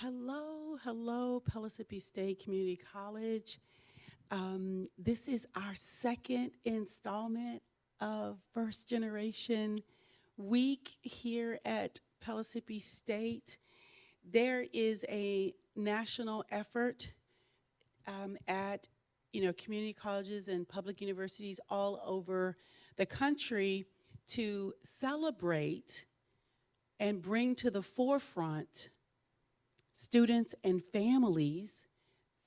Hello, Pellissippi State Community College. This is our second installment of First Generation Week here at Pellissippi State. There is a national effort at community colleges and public universities all over the country to celebrate and bring to the forefront students and families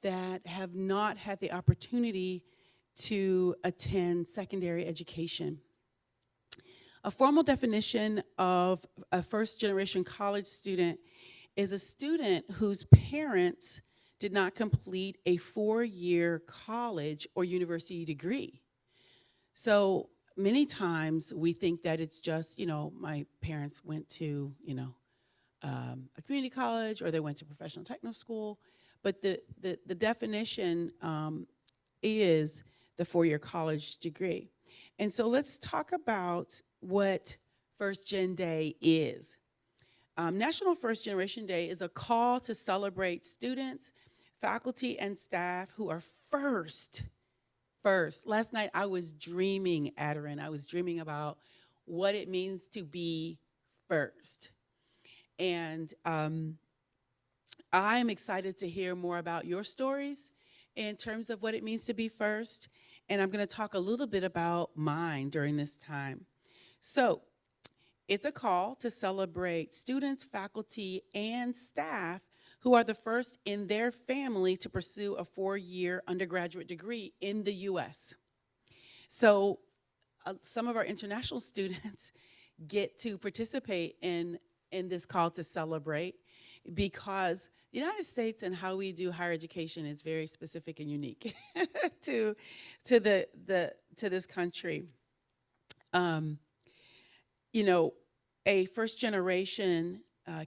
that have not had the opportunity to attend secondary education. A formal definition of a first-generation college student is a student whose parents did not complete a 4-year college or university degree. So many times we think that it's just, my parents went to, a community college or they went to professional technical school, but the definition is the 4-year college degree. And so let's talk about what First Gen Day is. National First Generation Day is a call to celebrate students, faculty, and staff who are first. Last night I was dreaming, Adarin, I was dreaming about what it means to be first. And I'm excited to hear more about your stories in terms of what it means to be first. And I'm going to talk a little bit about mine during this time. So it's a call to celebrate students, faculty, and staff who are the first in their family to pursue a 4-year undergraduate degree in the U.S. So some of our international students get to participate in this call to celebrate because the United States and how we do higher education is very specific and unique to this country. A first generation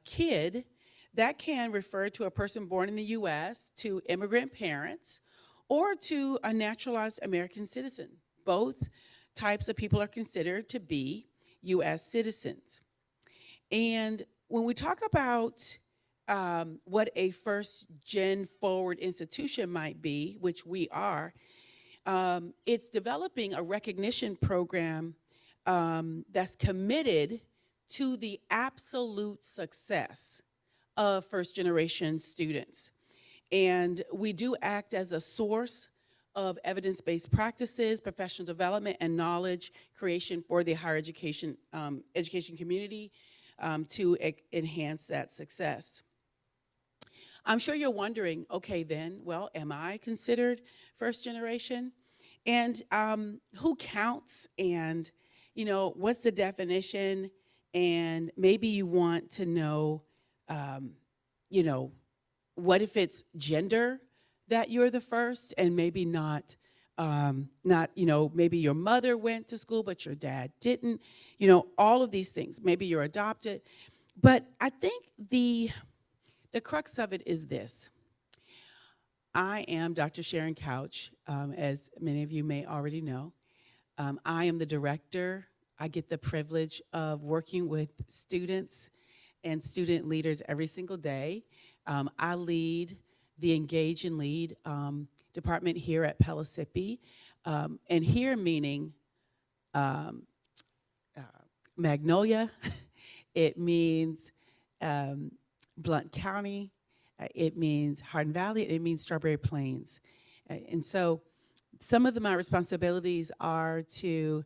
kid, that can refer to a person born in the U.S., to immigrant parents, or to a naturalized American citizen. Both types of people are considered to be U.S. citizens. And when we talk about what a first gen forward institution might be, which we are, it's developing a recognition program that's committed to the absolute success of first generation students. And we do act as a source of evidence-based practices, professional development, and knowledge creation for the higher education community to enhance that success. I'm sure you're wondering, okay then, well, am I considered first generation? And who counts? And, what's the definition? And maybe you want to know, what if it's gender that you're the first and maybe not, maybe your mother went to school, but your dad didn't, all of these things. Maybe you're adopted. But I think the crux of it is this. I am Dr. Sharon Couch, as many of you may already know. I am the director. I get the privilege of working with students and student leaders every single day. I lead the Engage and Lead department here at Pellissippi, and here meaning Magnolia. It means Blount County. It means Hardin Valley. It means Strawberry Plains. And so some of my responsibilities are to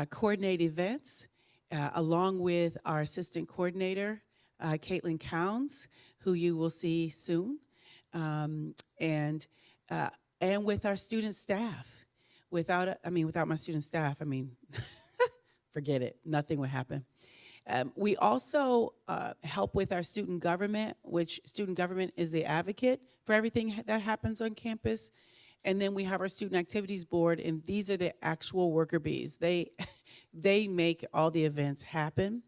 coordinate events along with our assistant coordinator, Caitlin Counts, who you will see soon, and with our student staff. Without my student staff, forget it, nothing would happen. We also help with our student government, which student government is the advocate for everything that happens on campus. And then we have our student activities board, and these are the actual worker bees. They make all the events happen.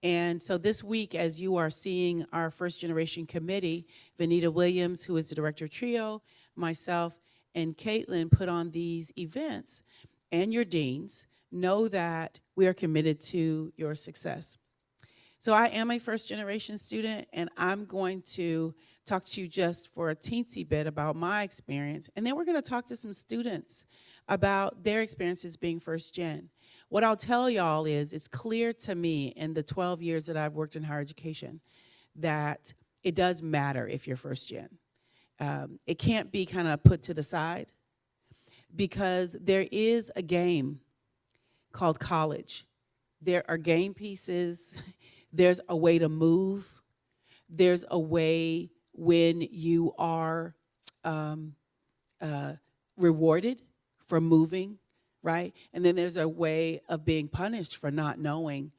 And so this week, as you are seeing our first generation committee, Vanita Williams, who is the director of TRIO, myself, and Caitlin put on these events, and your deans, know that we are committed to your success. So I am a first generation student, and I'm going to talk to you just for a teensy bit about my experience. And then we're going to talk to some students about their experiences being first gen. What I'll tell y'all is it's clear to me in the 12 years that I've worked in higher education that it does matter if you're first gen. It can't be kind of put to the side because there is a game called college. There are game pieces. There's a way to move. There's a way when you are rewarded for moving, right? And then there's a way of being punished for not knowing,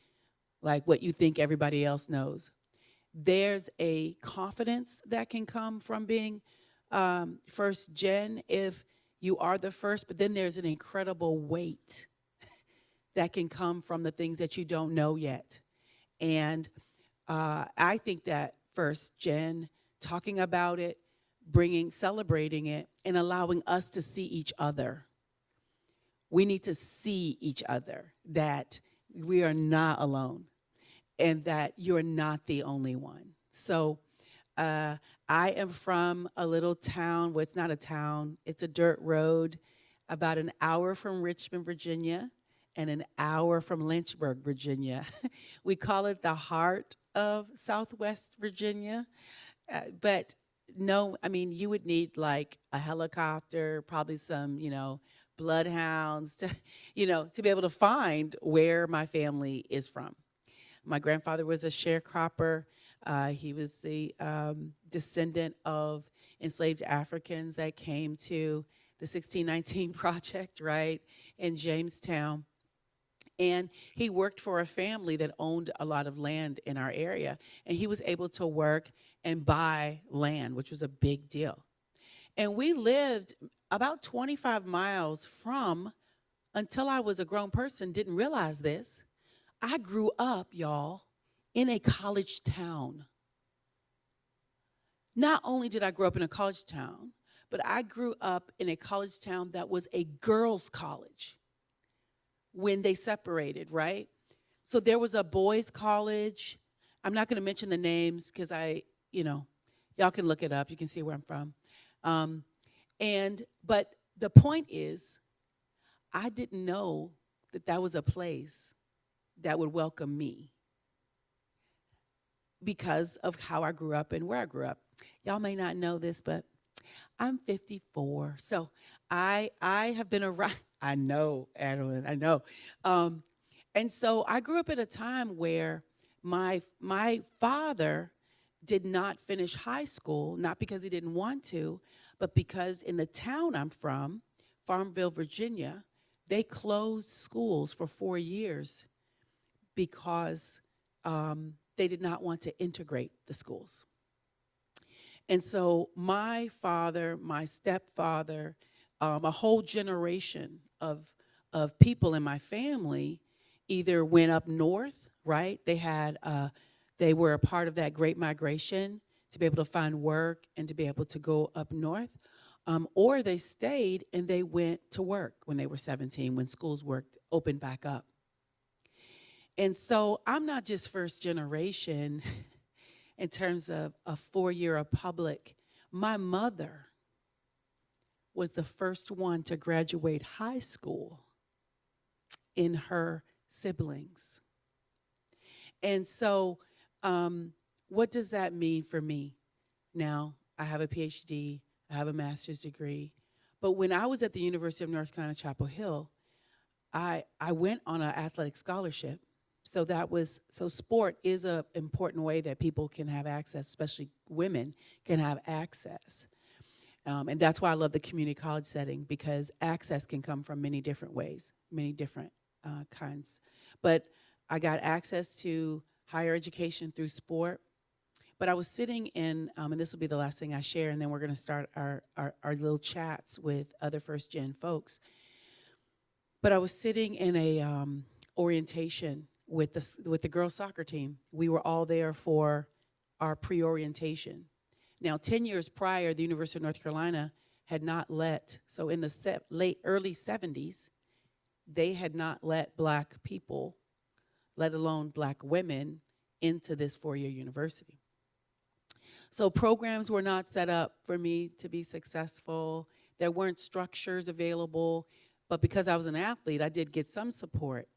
like what you think everybody else knows. There's a confidence that can come from being first gen if you are the first, but then there's an incredible weight that can come from the things that you don't know yet. And I think that first gen, talking about it, celebrating it, and allowing us to see each other. We need to see each other, that we are not alone and that you're not the only one. So I am from a little town. Well, it's not a town. It's a dirt road about an hour from Richmond, Virginia, and an hour from Lynchburg, Virginia. We call it the heart of Southwest Virginia. But no, I mean, you would need like a helicopter, probably some, bloodhounds to, to be able to find where my family is from. My grandfather was a sharecropper. He was the descendant of enslaved Africans that came to the 1619 Project, right, in Jamestown. And he worked for a family that owned a lot of land in our area. And he was able to work and buy land, which was a big deal. And we lived about 25 miles from, until I was a grown person, didn't realize this, I grew up, y'all, in a college town. Not only did I grow up in a college town, but I grew up in a college town that was a girls' college when they separated, right? So there was a boys' college. I'm not going to mention the names because y'all can look it up. You can see where I'm from. But the point is, I didn't know that was a place that would welcome me because of how I grew up and where I grew up. Y'all may not know this, but I'm 54. So I have been around. I know, Adeline, I know. And so I grew up at a time where my father did not finish high school, not because he didn't want to, but because in the town I'm from, Farmville, Virginia, they closed schools for 4 years because they did not want to integrate the schools. And so my father, my stepfather, a whole generation of people in my family either went up north, right? They were a part of that Great Migration to be able to find work and to be able to go up north, or they stayed and they went to work when they were 17, when schools opened back up. And so I'm not just first generation in terms of a 4-year of public. My mother was the first one to graduate high school in her siblings. And so what does that mean for me? Now, I have a PhD, I have a master's degree, but when I was at the University of North Carolina, Chapel Hill, I went on an athletic scholarship. So sport is an important way that people can have access, especially women can have access. And that's why I love the community college setting, because access can come from many different ways, many different kinds. But I got access to higher education through sport. But I was sitting in, and this will be the last thing I share, and then we're going to start our little chats with other first gen folks. But I was sitting in a orientation with the girls' soccer team. We were all there for our pre-orientation. Now, 10 years prior, the University of North Carolina had not so in the early 70s, they had not let black people, let alone black women, into this four-year university. So programs were not set up for me to be successful. There weren't structures available, but because I was an athlete, I did get some support.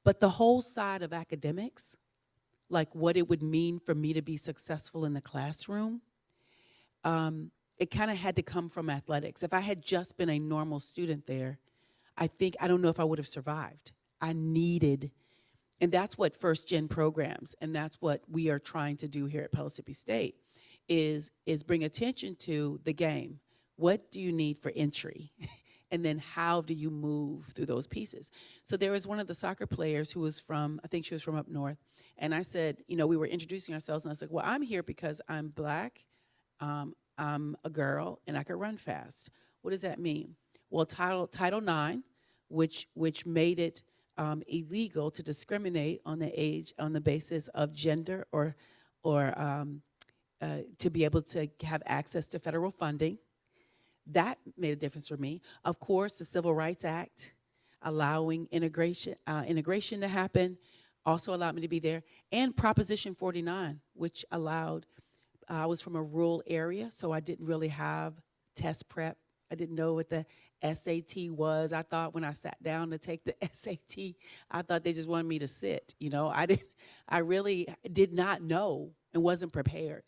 But the whole side of academics, like what it would mean for me to be successful in the classroom, it kind of had to come from athletics. If I had just been a normal student there, I don't know if I would have survived. I needed, and that's what first gen programs, and that's what we are trying to do here at Pellissippi State, is bring attention to the game. What do you need for entry? And then how do you move through those pieces? So there was one of the soccer players who was from, I think she was from up north, and I said, we were introducing ourselves, and I said, well, I'm here because I'm Black, I'm a girl, and I could run fast. What does that mean? Well, Title IX, which made it illegal to discriminate on the basis of gender or to be able to have access to federal funding. That made a difference for me. Of course, the Civil Rights Act, allowing integration to happen, also allowed me to be there. And Proposition 49, which allowed, I was from a rural area, so I didn't really have test prep. I didn't know what the SAT was. I thought when I sat down to take the SAT, I thought they just wanted me to sit. I really did not know and wasn't prepared.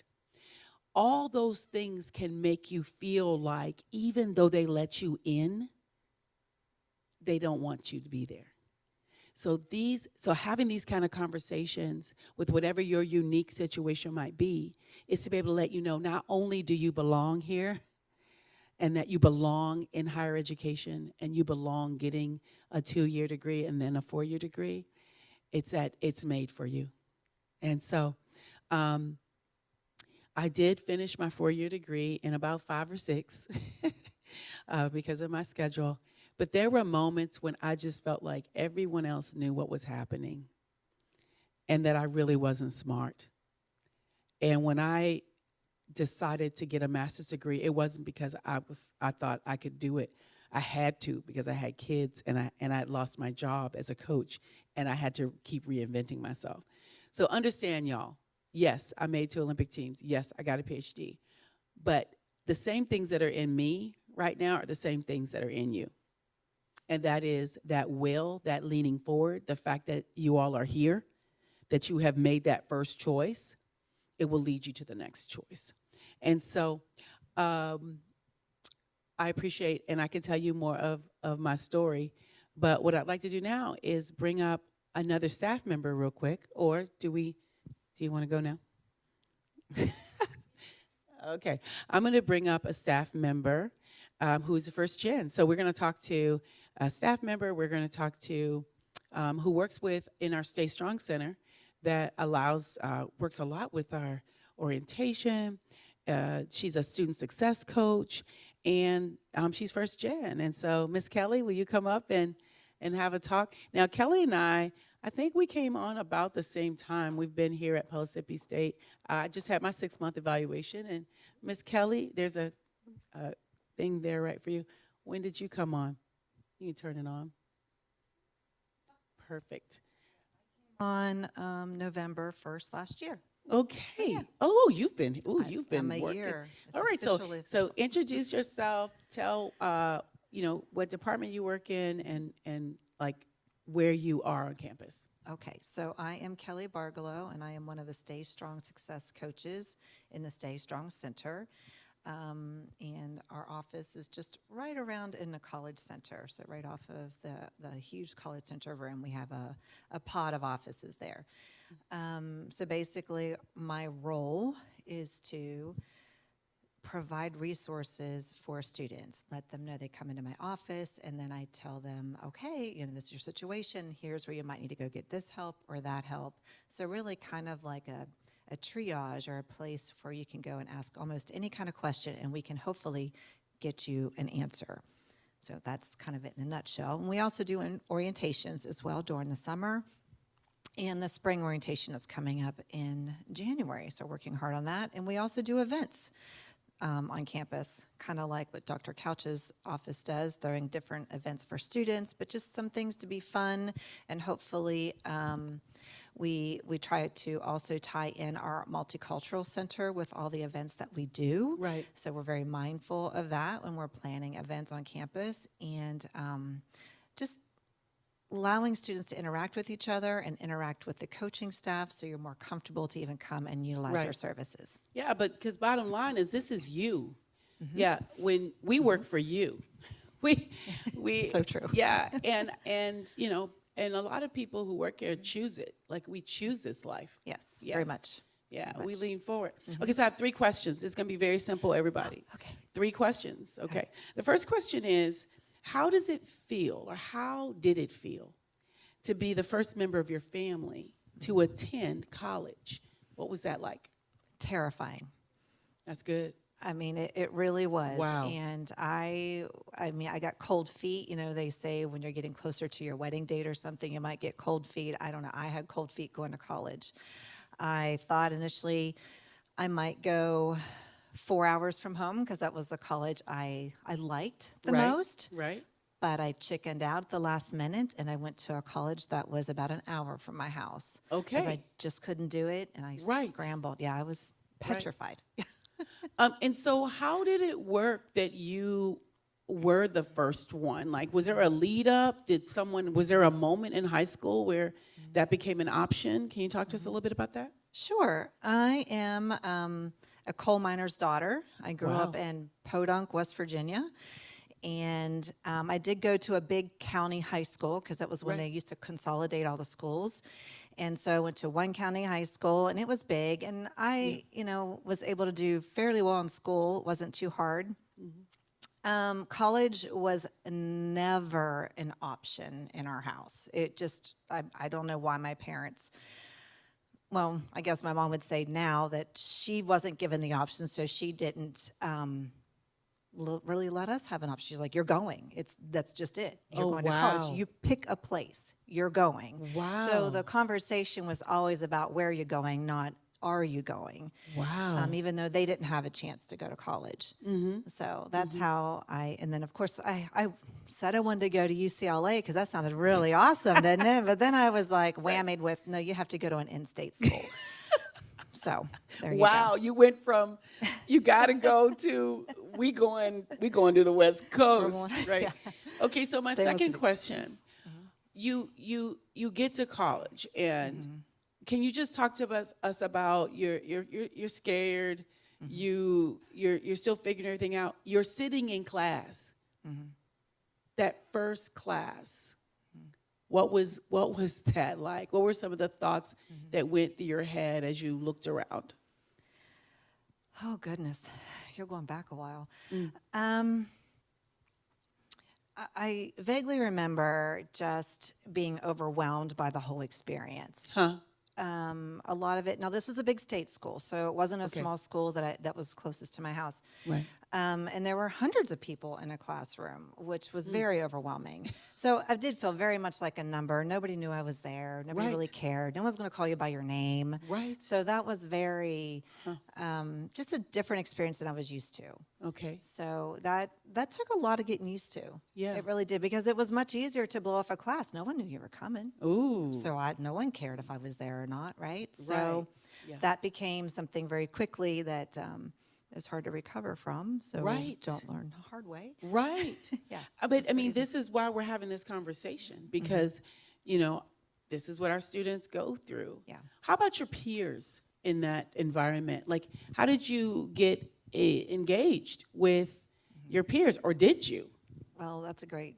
All those things can make you feel like even though they let you in, they don't want you to be there. So having these kind of conversations with whatever your unique situation might be is to be able to let you know not only do you belong here and that you belong in higher education and you belong getting a 2-year degree and then a 4-year degree, it's that it's made for you. And so I did finish my 4-year degree in about 5 or 6 because of my schedule. But there were moments when I just felt like everyone else knew what was happening and that I really wasn't smart. And when I decided to get a master's degree, it wasn't because I thought I could do it. I had to because I had kids and I had lost my job as a coach and I had to keep reinventing myself. So understand, y'all. Yes, I made 2 Olympic teams. Yes, I got a PhD. But the same things that are in me right now are the same things that are in you. And that is that will, that leaning forward, the fact that you all are here, that you have made that first choice, it will lead you to the next choice. And so I appreciate, and I can tell you more of my story, but what I'd like to do now is bring up another staff member real quick, or do you want to go now? Okay, I'm going to bring up a staff member who's a first gen. So we're going to talk to a staff member. We're going to talk to who works in our Stay Strong Center that works a lot with our orientation. She's a student success coach, and she's first gen. And so, Miss Kelly, will you come up and have a talk? Now, Kelly and I think we came on about the same time. We've been here at Pellissippi State. I just had my 6-month evaluation, and Miss Kelly, there's a thing there right for you. When did you come on? You can turn it on. Perfect. On November 1st last year. Okay. So, yeah. Oh, you've been I'm a working. year. It's All right. officially. So introduce yourself. Tell what department you work in and like where you are on campus. Okay, so I am Kelly Bargalow, and I am one of the Stay Strong Success coaches in the Stay Strong Center. And our office is just right around in the College Center, so right off of the huge College Center room. We have a pod of offices there. So basically, my role is to provide resources for students, let them know they come into my office, and then I tell them, okay, this is your situation, here's where you might need to go get this help or that help. So really kind of like a triage or a place where you can go and ask almost any kind of question, and we can hopefully get you an answer. So that's kind of it in a nutshell. And we also do orientations as well during the summer. And the spring orientation is coming up in January, so working hard on that. And we also do events on campus, kind of like what Dr. Couch's office does, throwing different events for students, but just some things to be fun. And hopefully We try to also tie in our multicultural center with all the events that we do. Right. So we're very mindful of that when we're planning events on campus, and just allowing students to interact with each other and interact with the coaching staff, so you're more comfortable to even come and utilize our Right. services. Yeah, but because bottom line is this is you. Yeah, when we work for you, we So true. Yeah, and and a lot of people who work here choose it. Like we choose this life. Yes, very Yes. much. Yeah, Very we much. lean forward. Okay, so I have 3 questions. It's going to be very simple, everybody. Okay. 3 questions. Okay. The first question is, how does it feel, or how did it feel to be the first member of your family to attend college? What was that like? Terrifying. That's good. I mean, it really was. Wow. And I mean, I got cold feet. You know, they say when you're getting closer to your wedding date or something, you might get cold feet. I don't know. I had cold feet going to college. I thought initially I might go 4 hours from home because that was the college I liked the Right. most. Right? But I chickened out at the last minute, and I went to a college that was about an hour from my house. 'Cause Okay. I just couldn't do it, and I Right. scrambled. Yeah, I was petrified. And so how did it work that you were the first one? Like, was there a lead up? Was there a moment in high school where that became an option? Can you talk to us a little bit about that? Sure. I am a coal miner's daughter. I grew up Wow. in Podunk, West Virginia. And I did go to a big county high school because that was when Right. they used to consolidate all the schools. And so I went to one county high school, and it was big. And I, was able to do fairly well in school. It wasn't too hard. College was never an option in our house. It just, I don't know why my parents, well, I guess my mom would say now that she wasn't given the option, so she didn't really let us have an option. She's like, "You're going. That's just it. You're Oh, going to wow. college. You pick a place. You're going." Wow. So the conversation was always about where you're going, not are you going. Wow. Even though they didn't have a chance to go to college. So that's how and then of course I said I wanted to go to UCLA because that sounded really awesome, didn't it? But then I was like whammied with, no, you have to go to an in-state school. So there you Wow, go. you went from you got to go to we going to the West Coast, right? Okay, so my Same with second me. question, you get to college, and can you just talk to us about you're scared, you're still figuring everything out. You're sitting in class, that first class. What was that like? What were some of the thoughts that went through your head as you looked around? Oh goodness, you're going back a while. I vaguely remember just being overwhelmed by the whole experience. Huh? A lot of it. Now, this was a big state school, so it wasn't a Okay. small school that was closest to my house. Right. And there were hundreds of people in a classroom, which was very overwhelming. So I did feel very much like a number. Nobody knew I was there. Nobody really Right. cared. No one's going to call you by your name. Right. So that was very, just a different experience than I was used to. Okay. So that took a lot of getting used to. Yeah. It really did, because it was much easier to blow off a class. No one knew you were coming. Ooh. So no one cared if I was there or not, right? Right. So Yeah. that became something very quickly that is hard to recover from. So Right. don't learn the hard way. Right. Yeah. But I mean, this is why we're having this conversation, because, this is what our students go through. Yeah. How about your peers in that environment? Like, how did you get engaged with your peers, or did you? Well, that's a great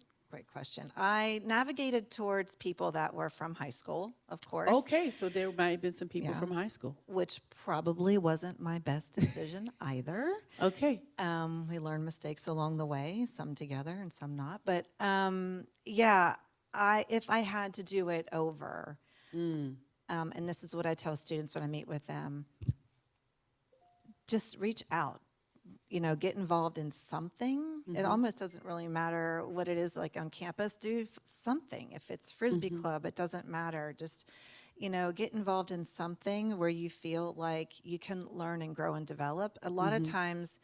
question. I navigated towards people that were from high school, of course. Okay, so there might have been some people Yeah. from high school. Which probably wasn't my best decision either. Okay. We learned mistakes along the way, some together and some not. But yeah, if I had to do it over, and this is what I tell students when I meet with them, just reach out. Get involved in something. It almost doesn't really matter what it is, like on campus. Do something. If it's Frisbee club, it doesn't matter. Just, get involved in something where you feel like you can learn and grow and develop. A lot of times,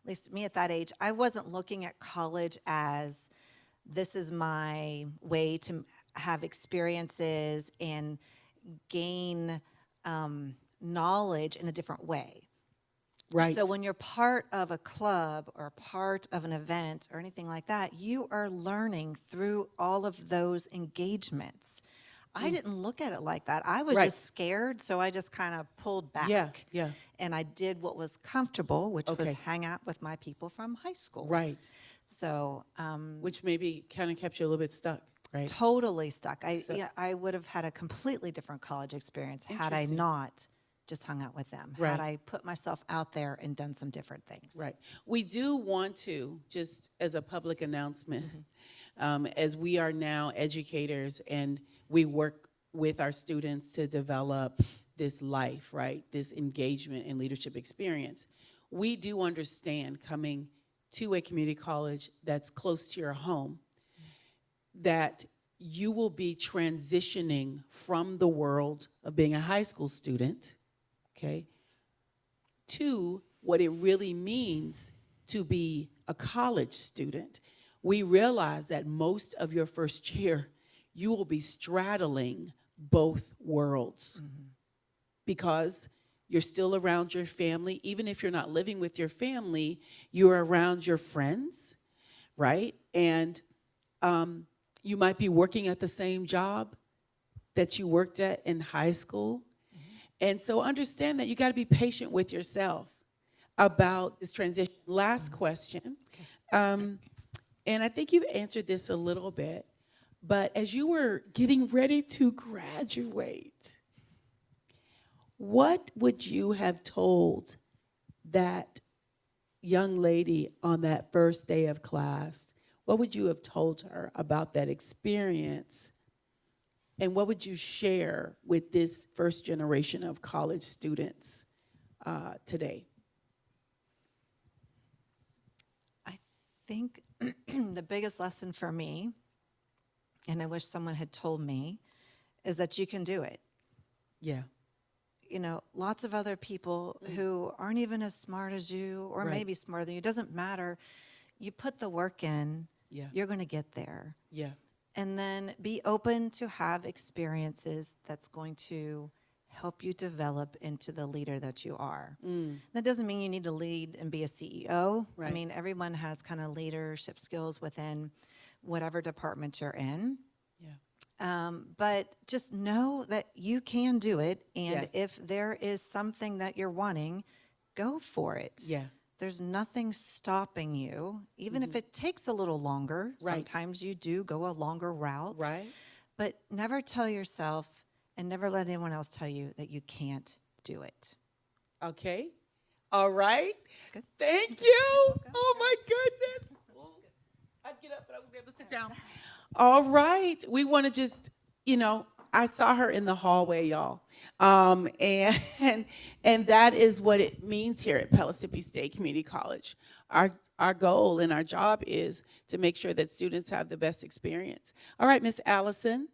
at least me at that age, I wasn't looking at college as this is my way to have experiences and gain knowledge in a different way. Right. So when you're part of a club or part of an event or anything like that, you are learning through all of those engagements. I didn't look at it like that. I was Right. just scared, so I just kind of pulled back. Yeah. And I did what was comfortable, which was Okay. hang out with my people from high school. Right. So Which maybe kind of kept you a little bit stuck, right? totally stuck. So- I would have had a completely different college experience had I Interesting. not just hung out with them, Right. had I put myself out there and done some different things. Right. We do want to, just as a public announcement, as we are now educators and we work with our students to develop this life, right, this engagement and leadership experience, we do understand coming to a community college that's close to your home that you will be transitioning from the world of being a high school student, okay, to what it really means to be a college student. We realize that most of your first year, you will be straddling both worlds because you're still around your family. Even if you're not living with your family, you're around your friends, right? And you might be working at the same job that you worked at in high school. And so understand that you got to be patient with yourself about this transition. Last question, and I think you've answered this a little bit, but as you were getting ready to graduate, what would you have told that young lady on that first day of class? What would you have told her about that experience? And what would you share with this first generation of college students today? I think the biggest lesson for me, and I wish someone had told me, is that you can do it. Yeah. You know, lots of other people who aren't even as smart as you or Right. maybe smarter than you, doesn't matter. You put the work in, Yeah. you're going to get there. Yeah. And then be open to have experiences that's going to help you develop into the leader that you are. That doesn't mean you need to lead and be a CEO. I Right. mean, everyone has kind of leadership skills within whatever department you're in. Yeah. But just know that you can do it. And Yes. if there is something that you're wanting, go for it. Yeah. There's nothing stopping you, even if it takes a little longer. Right. Sometimes you do go a longer route. Right. But never tell yourself and never let anyone else tell you that you can't do it. Okay. All right. Good. Thank you. Oh my goodness. Ooh, I'd get up, but I wouldn't be able to sit down. All right. We want to just, I saw her in the hallway, y'all. And that is what it means here at Pellissippi State Community College. Our goal and our job is to make sure that students have the best experience. All right, Miss Allison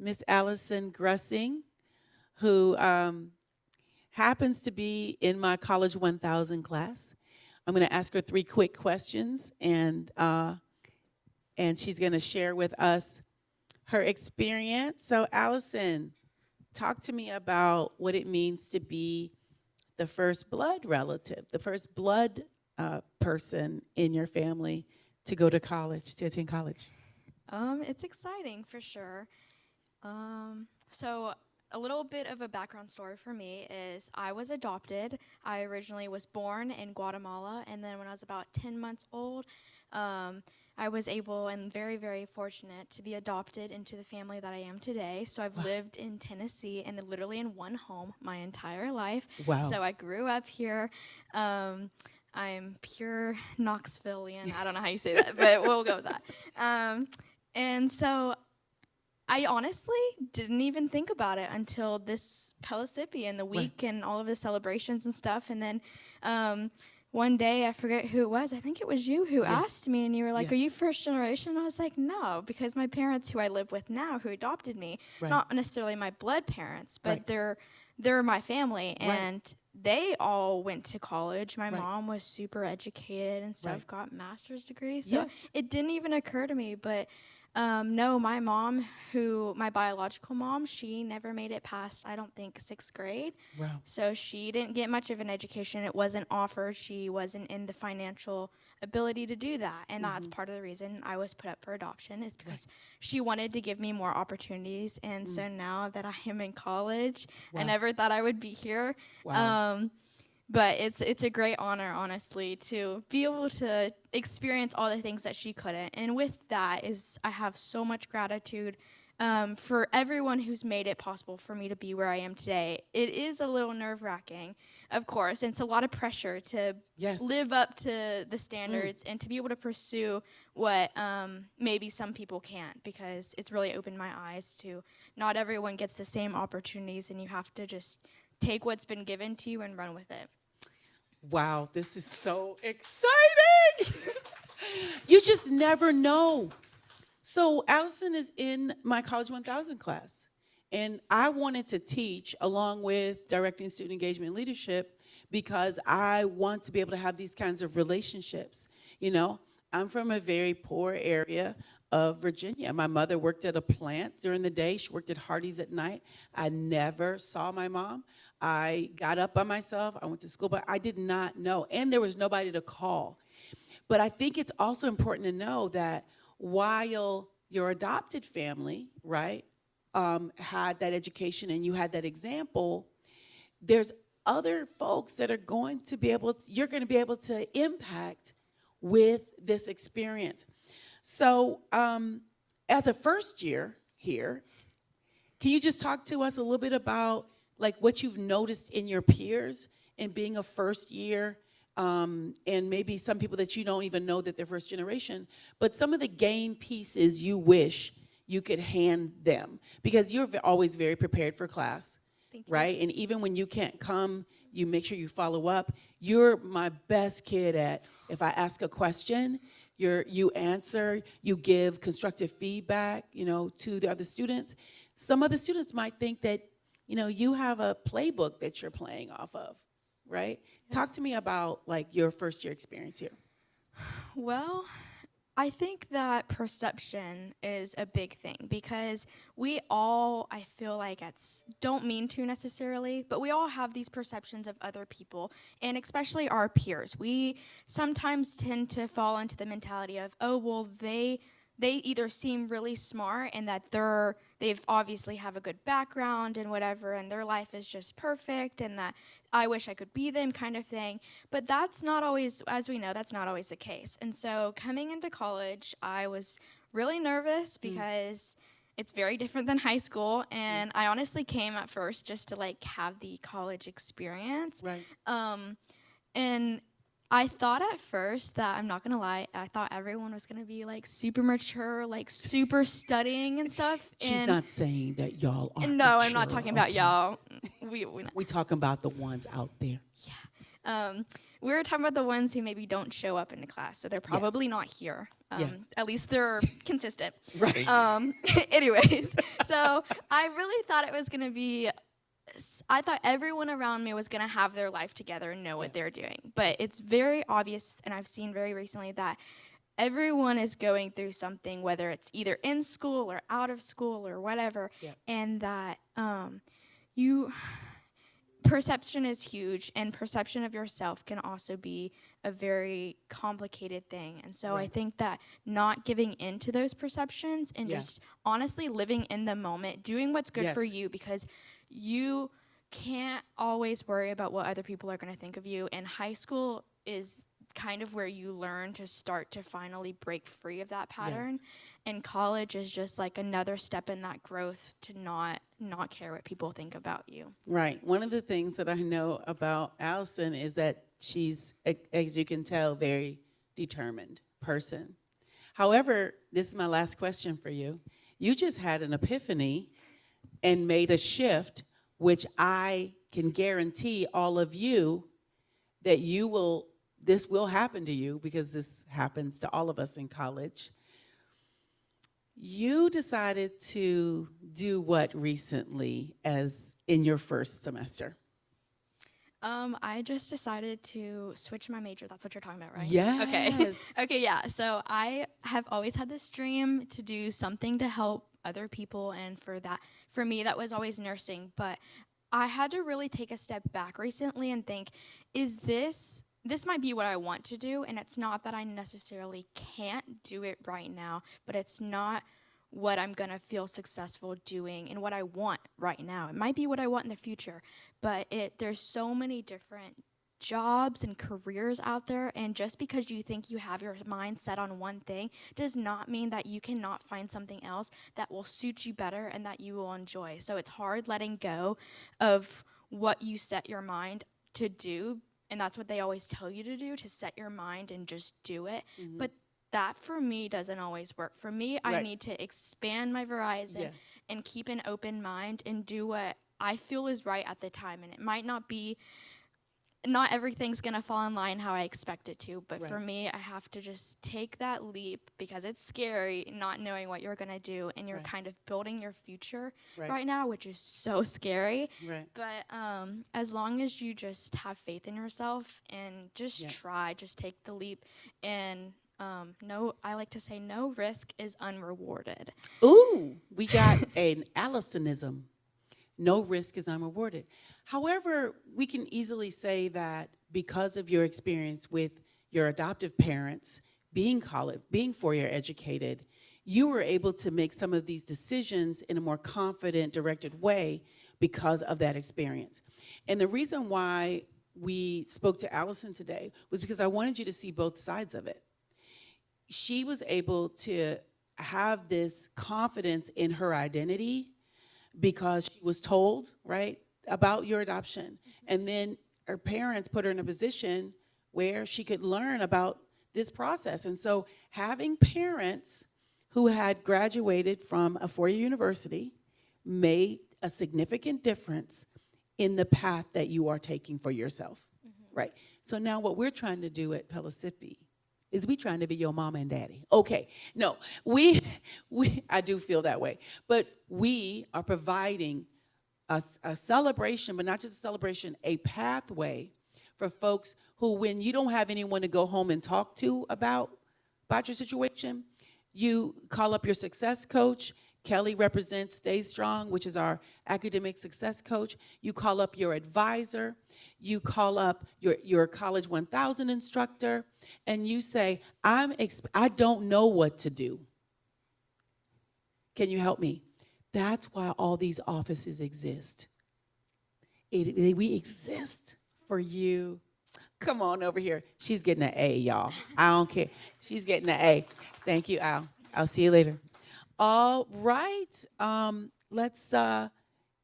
Grussing, who happens to be in my College 1000 class. I'm going to ask her 3 quick questions, and she's going to share with us her experience. So, Allison, talk to me about what it means to be the first blood relative, the first blood person in your family to go to college, to attend college. It's exciting for sure. So a little bit of a background story for me is I was adopted. I originally was born in Guatemala, and then when I was about 10 months old, I was able and very, very fortunate to be adopted into the family that I am today. So I've lived in Tennessee and literally in one home my entire life. Wow. So I grew up here. I'm pure Knoxvilleian. I don't know how you say that, but we'll go with that. And so I honestly didn't even think about it until this Pellissippi and the week and all of the celebrations and stuff. And then one day, I forget who it was. I think it was you who asked me, and you were like, Yeah. "Are you first generation?" And I was like, "No," because my parents, who I live with now, who adopted me, Right. not necessarily my blood parents, but Right. they're my family, Right. and they all went to college. My Right. mom was super educated and stuff, Right. got master's degrees. So Yes. it didn't even occur to me, but No, my mom, my biological mom, she never made it past, I don't think, 6th grade. Wow. So she didn't get much of an education. It wasn't offered. She wasn't in the financial ability to do that. And that's part of the reason I was put up for adoption, is because she wanted to give me more opportunities. And so now that I am in college, I Wow. never thought I would be here. Wow. But it's a great honor, honestly, to be able to experience all the things that she couldn't. And with that is, I have so much gratitude for everyone who's made it possible for me to be where I am today. It is a little nerve-wracking, of course, and it's a lot of pressure to Yes. live up to the standards and to be able to pursue what maybe some people can't, because it's really opened my eyes to not everyone gets the same opportunities, and you have to just take what's been given to you and run with it. Wow, this is so exciting. You just never know. So Allison is in my College 1000 class, and I wanted to teach along with directing student engagement and leadership because I want to be able to have these kinds of relationships. You know, I'm from a very poor area of Virginia. My mother worked at a plant during the day. She worked at Hardee's at night. I never saw my mom. I got up by myself. I went to school, but I did not know. And there was nobody to call. But I think it's also important to know that while your adopted family, right, had that education and you had that example, there's other folks that are going to be able to, you're going to be able to impact with this experience. So as a first year here, can you just talk to us a little bit about like what you've noticed in your peers in being a first year, and maybe some people that you don't even know that they're first generation, but some of the game pieces you wish you could hand them, because you're always very prepared for class, Thank you. right? And even when you can't come, you make sure you follow up. You're my best kid at, if I ask a question, you answer, you give constructive feedback, you know, to the other students. Some other students might think that, you know, you have a playbook that you're playing off of, right? Talk to me about like your first year experience here. Well, I think that perception is a big thing, because we all, I feel like don't mean to necessarily, but we all have these perceptions of other people, and especially our peers. We sometimes tend to fall into the mentality of, oh, well, they either seem really smart and that they've obviously have a good background and whatever, and their life is just perfect, and that I wish I could be them kind of thing. But that's not always, as we know, that's not always the case. And so coming into college, I was really nervous because it's very different than high school, and I honestly came at first just to like have the college experience. Right. And I thought at first that, I'm not gonna lie, I thought everyone was gonna be like super mature, like super studying and stuff. She's and not saying that y'all are. No, I'm not talking about y'all. We talking about the ones out there. we were talking about the ones who maybe don't show up into class, so they're probably not here. At least they're consistent. Right. Anyways, so I really thought it was gonna be, I thought everyone around me was going to have their life together and know what they're doing. But it's very obvious, and I've seen very recently, that everyone is going through something, whether it's either in school or out of school or whatever, and that perception is huge, and perception of yourself can also be a very complicated thing. And so I think that not giving into those perceptions and just honestly living in the moment, doing what's good for you, because you can't always worry about what other people are going to think of you. And high school is kind of where you learn to start to finally break free of that pattern. And college is just like another step in that growth to not care what people think about you. Right. One of the things that I know about Allison is that she's, as you can tell, very determined person. However, this is my last question for you. You just had an epiphany and made a shift, which I can guarantee all of you that this will happen to you, because this happens to all of us in college. You decided to do what recently as in your first semester? I just decided to switch my major. That's what you're talking about, right? Yes. Okay. Okay, yeah. So I have always had this dream to do something to help other people, and for me, that was always nursing. But I had to really take a step back recently and think, is this might be what I want to do, and it's not that I necessarily can't do it right now, but it's not what I'm gonna feel successful doing and what I want right now. It might be what I want in the future, but there's so many different jobs and careers out there, and just because you think you have your mind set on one thing does not mean that you cannot find something else that will suit you better and that you will enjoy. So it's hard letting go of what you set your mind to do, and that's what they always tell you to do, to set your mind and just do it. But that for me doesn't always work. For me, I Right. need to expand my horizon Yeah. and keep an open mind and do what I feel is right at the time. And it might not everything's gonna fall in line how I expect it to, but for Right. me, I have to just take that leap because it's scary not knowing what you're gonna do, and you're Right. kind of building your future Right. right now, which is so scary. Right. But as long as you just have faith in yourself and just Yeah. try, just take the leap, and I like to say no risk is unrewarded. Ooh, we got an Allisonism. No risk is unrewarded. However, we can easily say that because of your experience with your adoptive parents being four-year educated, you were able to make some of these decisions in a more confident, directed way because of that experience. And the reason why we spoke to Allison today was because I wanted you to see both sides of it. She was able to have this confidence in her identity because she was told, right, about your adoption. And then her parents put her in a position where she could learn about this process. And so having parents who had graduated from a four-year university made a significant difference in the path that you are taking for yourself, right? So now what we're trying to do at Pellissippi is we trying to be your mama and daddy. Okay, no, I do feel that way, but we are providing a celebration, but not just a celebration, a pathway for folks who, when you don't have anyone to go home and talk to about your situation, you call up your success coach. Kelly represents Stay Strong, which is our academic success coach. You call up your advisor. You call up your College 1000 instructor, and you say, I don't know what to do. Can you help me? That's why all these offices exist. We exist for you. Come on over here. She's getting an A, y'all. I don't care. She's getting an A. Thank you, Al. I'll see you later. All right.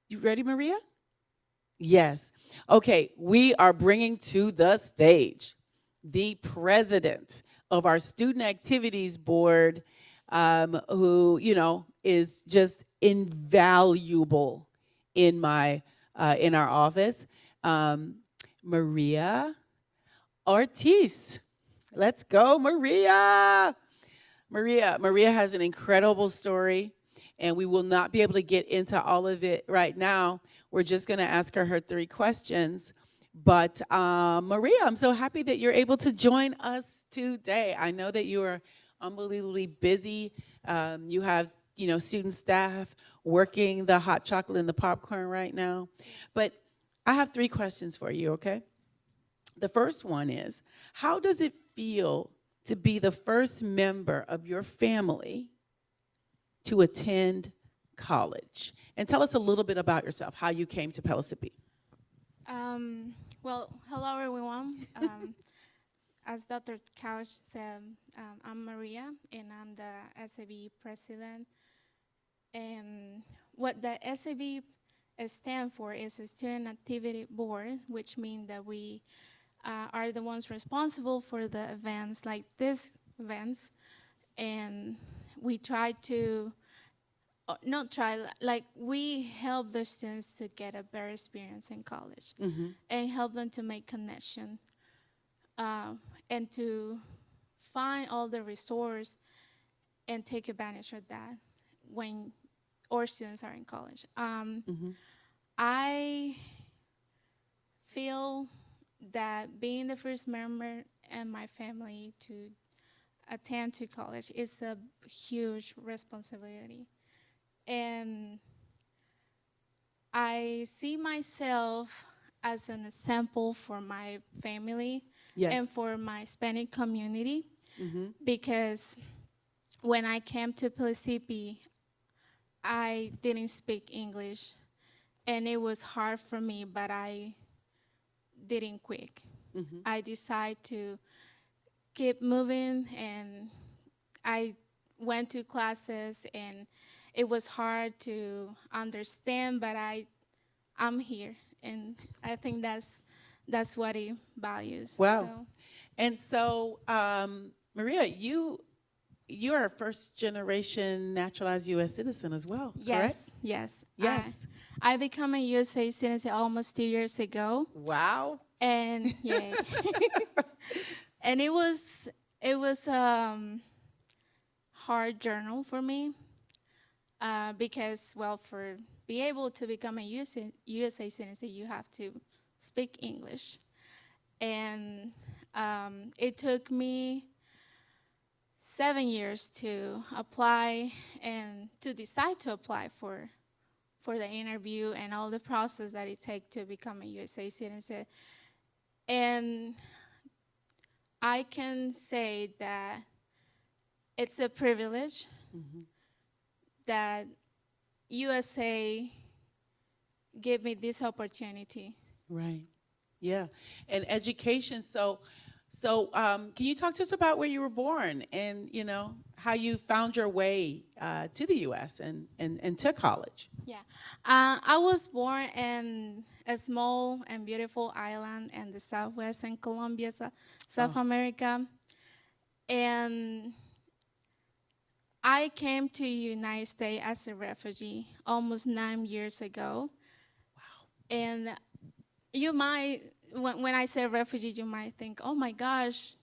You ready, Maria? Yes. Okay, we are bringing to the stage the president of our Student Activities Board, who, is just invaluable in our office, Maria Ortiz. Let's go, Maria. Maria has an incredible story, and we will not be able to get into all of it right now. We're just going to ask her 3 questions. But Maria, I'm so happy that you're able to join us today. I know that you are unbelievably busy. You have, student staff working the hot chocolate and the popcorn right now. But I have 3 questions for you, okay? The first one is, how does it feel to be the first member of your family to attend college? And tell us a little bit about yourself, how you came to Pellissippi. Well, hello everyone. As Dr. Couch said, I'm Maria, and I'm the SAB president. And what the SAB stands for is a Student Activity Board, which means that we are the ones responsible for the events like these events, and we try to we help the students to get a better experience in college, and help them to make connection, and to find all the resources and take advantage of that when our students are in college. I feel that being the first member in my family to attend to college is a huge responsibility. And I see myself as an example for my family Yes. and for my Hispanic community, Mm-hmm. because when I came to Pellissippi, I didn't speak English, and it was hard for me, but I didn't quit. Mm-hmm. I decided to keep moving, and I went to classes, and it was hard to understand, but I'm here, and I think that's what he values. Wow. So, And so, Maria, you're a first generation naturalized U.S. citizen as well, correct? yes. Yes. I became a USA citizen almost 2 years ago, Wow. and yeah, and it was hard journal for me, because, well, for be able to become a USA citizen, you have to speak English, and it took me 7 years to apply and to decide to apply for the interview and all the process that it takes to become a USA citizen. And I can say that it's a privilege that USA gave me this opportunity. Right. Yeah. And education. So, can you talk to us about where you were born and, how you found your way to the U.S. and to college? Yeah. I was born in a small and beautiful island in the southwestern Colombia, South America. And I came to United States as a refugee almost 9 years ago. Wow. And you might, when I say refugee, you might think, oh my gosh,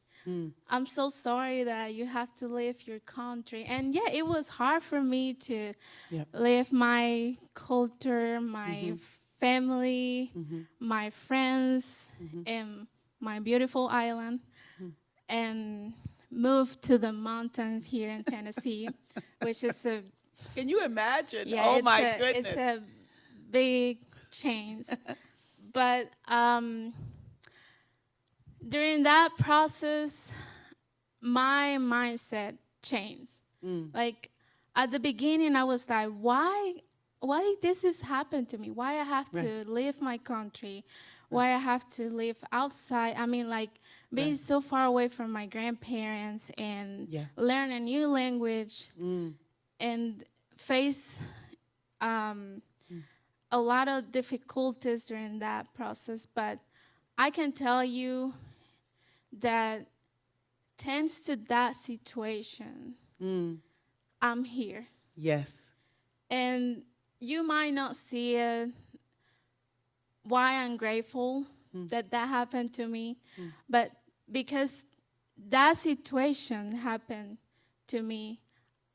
I'm so sorry that you have to leave your country. And yeah, it was hard for me to Yep. leave my culture, my family, my friends, and my beautiful island, and move to the mountains here in Tennessee, which is a Can you imagine? yeah, Oh it's my a, goodness. It's a big change. But during that process, my mindset changed. Like at the beginning, I was like, why this has happened to me? Why I have to leave my country? Why I have to live outside? I mean, like being so far away from my grandparents and learn a new language and face a lot of difficulties during that process. But I can tell you that thanks to that situation, I'm here. Yes. And you might not see it, why I'm grateful that happened to me, but because that situation happened to me,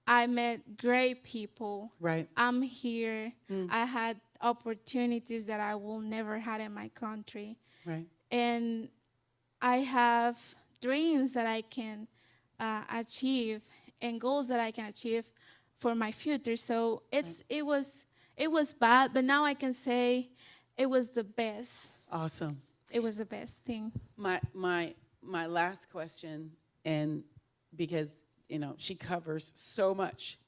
I met great people. Right. I'm here. I had opportunities that I will never had in my country. Right. And I have dreams that I can achieve and goals that I can achieve for my future. So it was bad, but now I can say it was the best. Awesome. It was the best thing. My last question, and because she covers so much.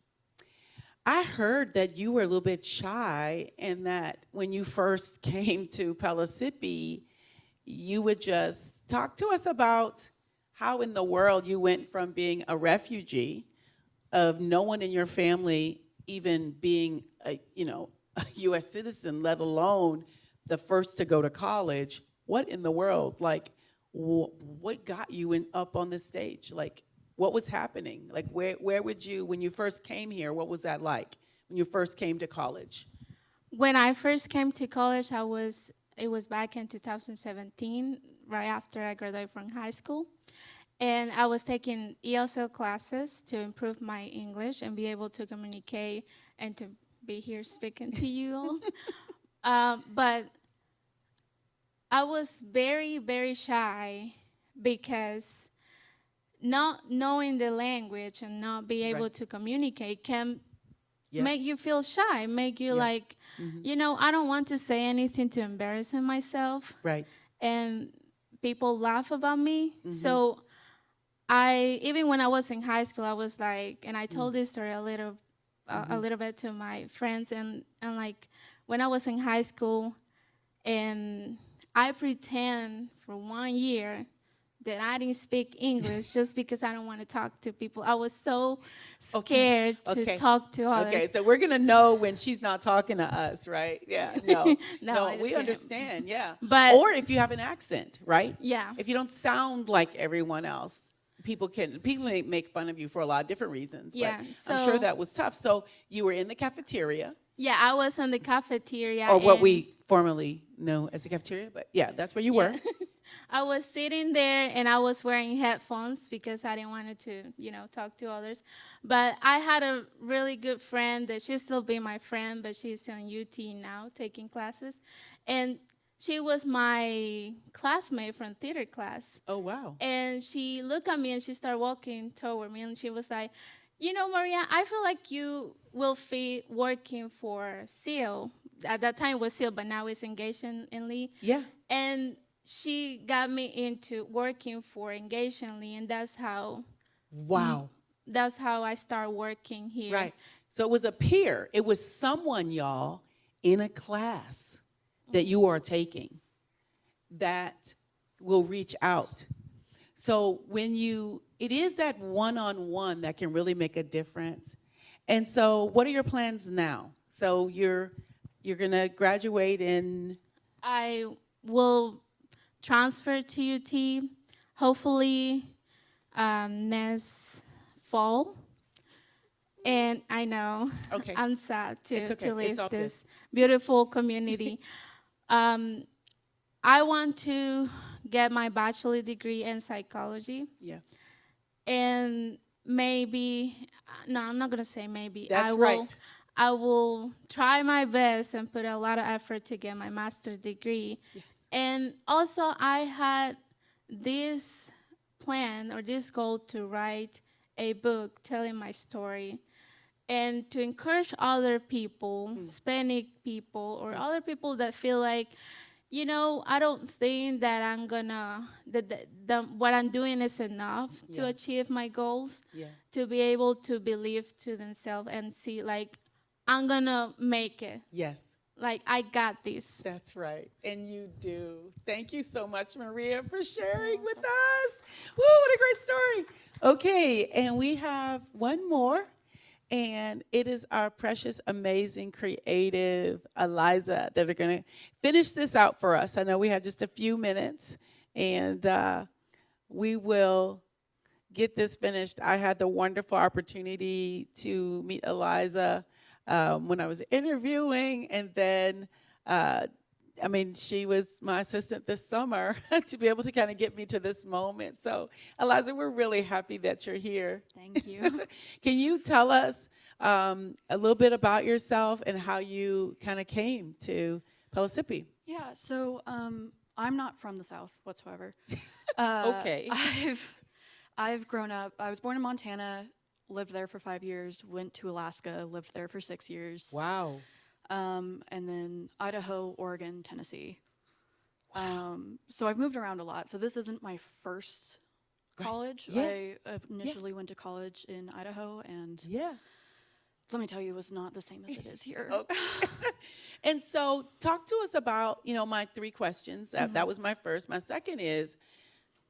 I heard that you were a little bit shy, and that when you first came to Pellissippi, you would just talk to us about how in the world you went from being a refugee, of no one in your family even being a U.S. citizen, let alone the first to go to college. What in the world? Like, what got you up on the stage? Like, what was happening? Like, where would you, when you first came here, what was that like when you first came to college? When I first came to college, it was back in 2017, right after I graduated from high school. And I was taking ESL classes to improve my English and be able to communicate and to be here speaking to you all. But I was very, very shy because not knowing the language and not be able Right. to communicate can Yeah. make you feel shy, make you Yeah. like, I don't want to say anything to embarrass myself. Right. And people laugh about me. Mm-hmm. So even when I was in high school, I was like, and I told this story a little bit to my friends, and like when I was in high school, and I pretend for 1 year that I didn't speak English just because I don't want to talk to people. I was so scared to talk to others. Okay, so we're gonna know when she's not talking to us, right? Yeah, no, No, I just we kidding. understand, yeah. But- or if you have an accent, right? Yeah. If you don't sound like everyone else, people may make fun of you for a lot of different reasons. But Yeah, I'm sure so- that was tough. So you were in the cafeteria, Yeah, I was in the cafeteria. or what and we formerly know as the cafeteria, but yeah, that's where you were. I was sitting there and I was wearing headphones because I didn't want to, talk to others. But I had a really good friend that she's still be my friend, but she's in UT now taking classes. And she was my classmate from theater class. Oh wow. And she looked at me and she started walking toward me and she was like, Maria, I feel like you will fit working for SEAL. At that time it was SEAL, but now it's Engaged in Lee. Yeah. And she got me into working for Engaged in Lee, and that's how Wow. I started working here. Right. So it was a peer. It was someone, y'all, in a class that you are taking that will reach out. So it is that one-on-one that can really make a difference. And so what are your plans now? So you're going to graduate in? I will transfer to UT hopefully next fall. And I know Okay. I'm sad It's okay. to leave It's all good. this beautiful community. I want to get my bachelor degree in psychology. Yeah. And maybe, no, I'm not going to say maybe. That's right. I will try my best and put a lot of effort to get my master's degree. Yes. And also, I had this plan or this goal to write a book telling my story and to encourage other people, Hispanic people, or other people that feel like, I don't think that I'm gonna, that what I'm doing is enough to Yeah. achieve my goals, Yeah. to be able to believe to themselves and see, like, I'm gonna make it. Yes. Like, I got this. That's right. And you do. Thank you so much, Maria, for sharing with us. Woo, what a great story. Okay, and we have one more. And it is our precious, amazing, creative Eliza that are going to finish this out for us. I know we have just a few minutes, and we will get this finished. I had the wonderful opportunity to meet Eliza when I was interviewing, and then she was my assistant this summer to be able to kind of get me to this moment. So, Eliza, we're really happy that you're here. Thank you. Can you tell us a little bit about yourself and how you kind of came to Pellissippi? Yeah, so I'm not from the South whatsoever. Okay. I've grown up, I was born in Montana, lived there for 5 years, went to Alaska, lived there for 6 years. Wow. And then Idaho, Oregon, Tennessee. So I've moved around a lot. So this isn't my first college. Yeah. I initially went to college in Idaho, and Yeah. let me tell you, it was not the same as it is here. Okay. And so talk to us about, my 3 questions. That was my first. My second is,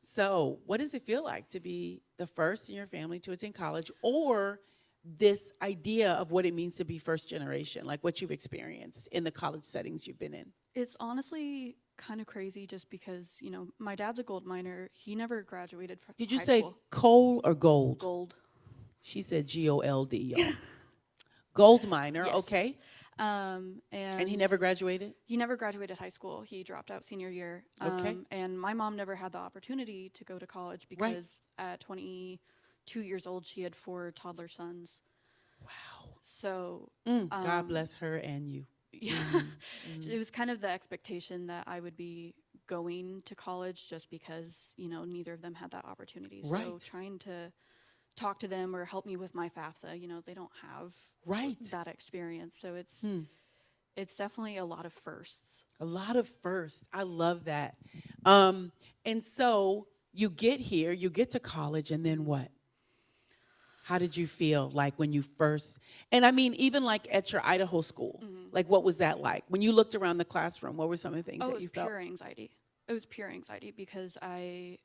so what does it feel like to be the first in your family to attend college, or this idea of what it means to be first generation, like what you've experienced in the college settings you've been in? It's honestly kind of crazy just because, my dad's a gold miner. He never graduated from Did you high say school. coal or gold? Gold? She said GOLD, y'all. Gold miner, Yes. okay. And And he never graduated? He never graduated high school. He dropped out senior year. Okay. And my mom never had the opportunity to go to college because at 22 years old, she had 4 toddler sons. Wow. So God bless her and you. yeah, it was kind of the expectation that I would be going to college just because, you know, neither of them had that opportunity. So Right. trying to talk to them or help me with my FAFSA, you know, they don't have Right. that experience. So Hmm. it's definitely a lot of firsts. A lot of firsts. I love that. And so you get here, you get to college, and then what? How did you feel like when you first, and I mean, even like at your Idaho school, like what was that like? When you looked around the classroom, what were some of the things Oh, it that was you felt? pure anxiety. It was pure anxiety because I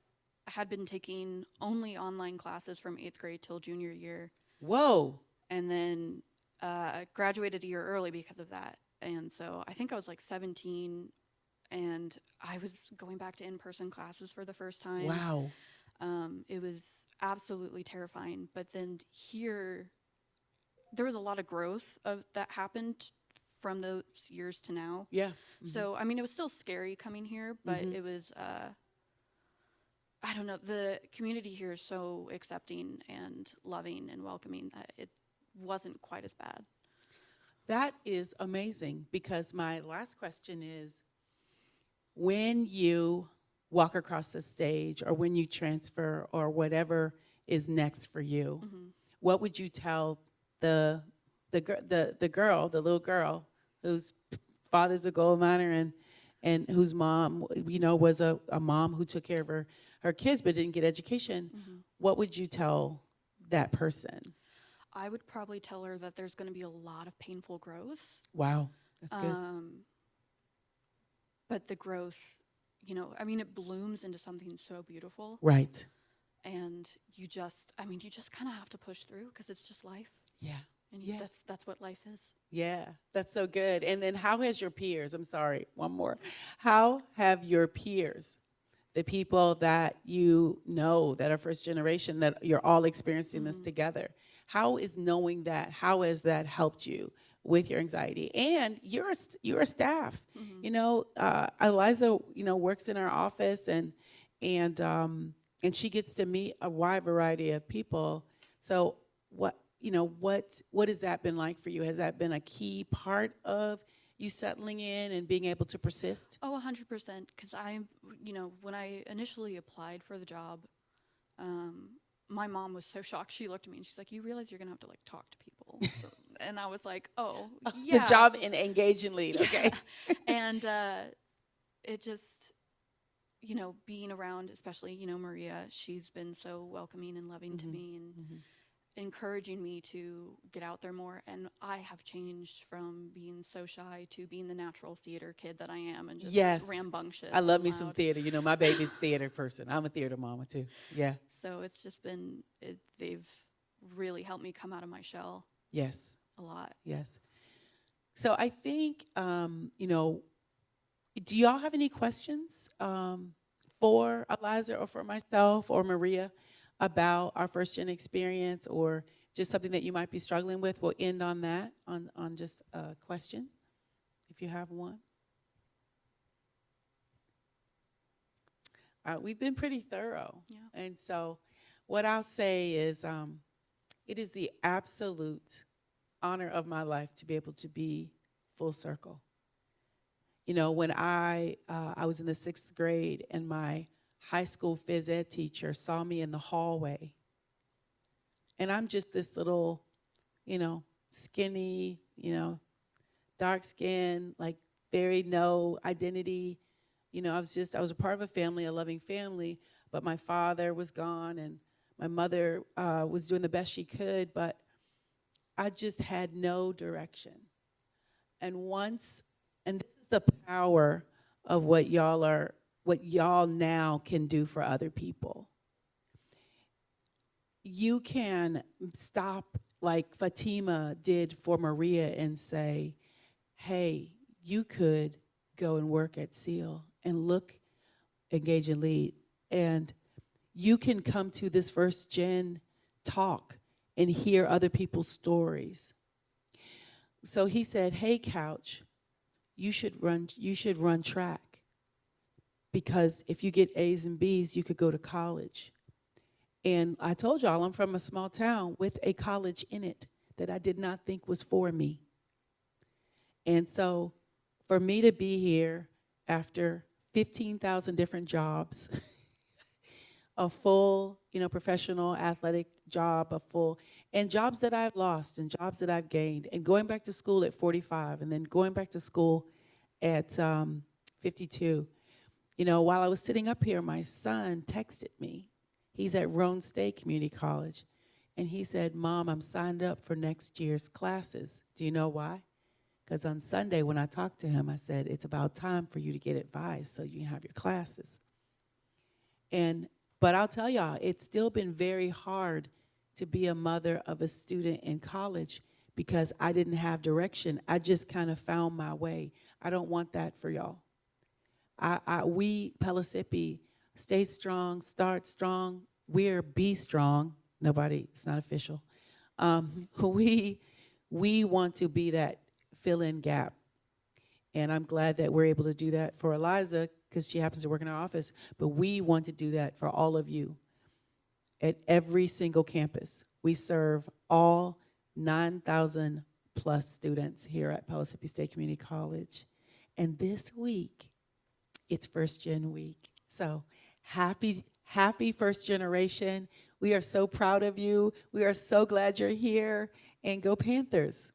had been taking only online classes from 8th grade till junior year, Whoa. and then graduated a year early because of that. And so I think I was like 17, and I was going back to in-person classes for the first time. Wow. It was absolutely terrifying. But then here, there was a lot of growth that happened from those years to now. Yeah. So, I mean, it was still scary coming here, but it was, I don't know, the community here is so accepting and loving and welcoming that it wasn't quite as bad. That is amazing, because my last question is, when you walk across the stage or when you transfer or whatever is next for you, what would you tell the little girl whose father's a gold miner and whose mom, you know, was a mom who took care of her kids but didn't get education? What would you tell that person? I would probably tell her that there's going to be a lot of painful growth. Wow, that's good. But the growth, you know, I mean, it blooms into something so beautiful. Right. And you just kind of have to push through because it's just life. Yeah. And Yeah. that's what life is. Yeah, that's so good. And then how has your peers, I'm sorry, one more. How have your peers, the people that you know that are first generation, that you're all experiencing this together, how is knowing that, how has that helped you with your anxiety? And you're a staff. You know, Eliza, you know, works in our office and she gets to meet a wide variety of people. So what has that been like for you? Has that been a key part of you settling in and being able to persist? Oh, 100%. Because when I initially applied for the job, my mom was so shocked. She looked at me and she's like, "You realize you're gonna have to like talk to people?" And I was like, "Oh, yeah." The job in engage and lead, okay? And it just, you know, being around, especially, you know, Maria, she's been so welcoming and loving to me and encouraging me to get out there more. And I have changed from being so shy to being the natural theater kid that I am and just Yes. rambunctious. I love and me some loud. theater. You know, my baby's theater person. I'm a theater mama too. Yeah. So it's just been, they've really helped me come out of my shell Yes. a lot. Yes. So I think, you know, do y'all have any questions for Eliza or for myself or Maria about our first gen experience, or just something that you might be struggling with? We'll end on that, on just a question, if you have one. We've been pretty thorough. Yeah. And so what I'll say is it is the absolute honor of my life to be able to be full circle. You know, when I was in the 6th grade and my high school phys ed teacher saw me in the hallway, and I'm just this little, you know, skinny, you know, dark skin, like very no identity. You know, I was a part of a family, a loving family, but my father was gone and my mother was doing the best she could, but I just had no direction. And this is the power of what y'all now can do for other people. You can stop like Fatima did for Maria and say, hey, you could go and work at SEAL and look, engage and lead. And you can come to this first gen talk and hear other people's stories. So he said, hey, Couch, you should run track, because if you get A's and B's, you could go to college. And I told y'all I'm from a small town with a college in it that I did not think was for me. And so for me to be here after 15,000 different jobs, a full, professional athletic job, and jobs that I've lost and jobs that I've gained, and going back to school at 45 and then going back to school at 52. While I was sitting up here, my son texted me. He's at Roane State Community College. And he said, Mom, I'm signed up for next year's classes. Do you know why? Because on Sunday when I talked to him, I said, it's about time for you to get advised so you can have your classes. But I'll tell y'all, it's still been very hard to be a mother of a student in college because I didn't have direction. I just kind of found my way. I don't want that for y'all. We, Pellissippi, stay strong, start strong. We're Be Strong. Nobody, it's not official. We want to be that fill-in gap. And I'm glad that we're able to do that for Eliza because she happens to work in our office. But we want to do that for all of you at every single campus. We serve all 9,000 plus students here at Pellissippi State Community College. And this week, it's First Gen Week. So happy First Generation. We are so proud of you. We are so glad you're here. And go Panthers.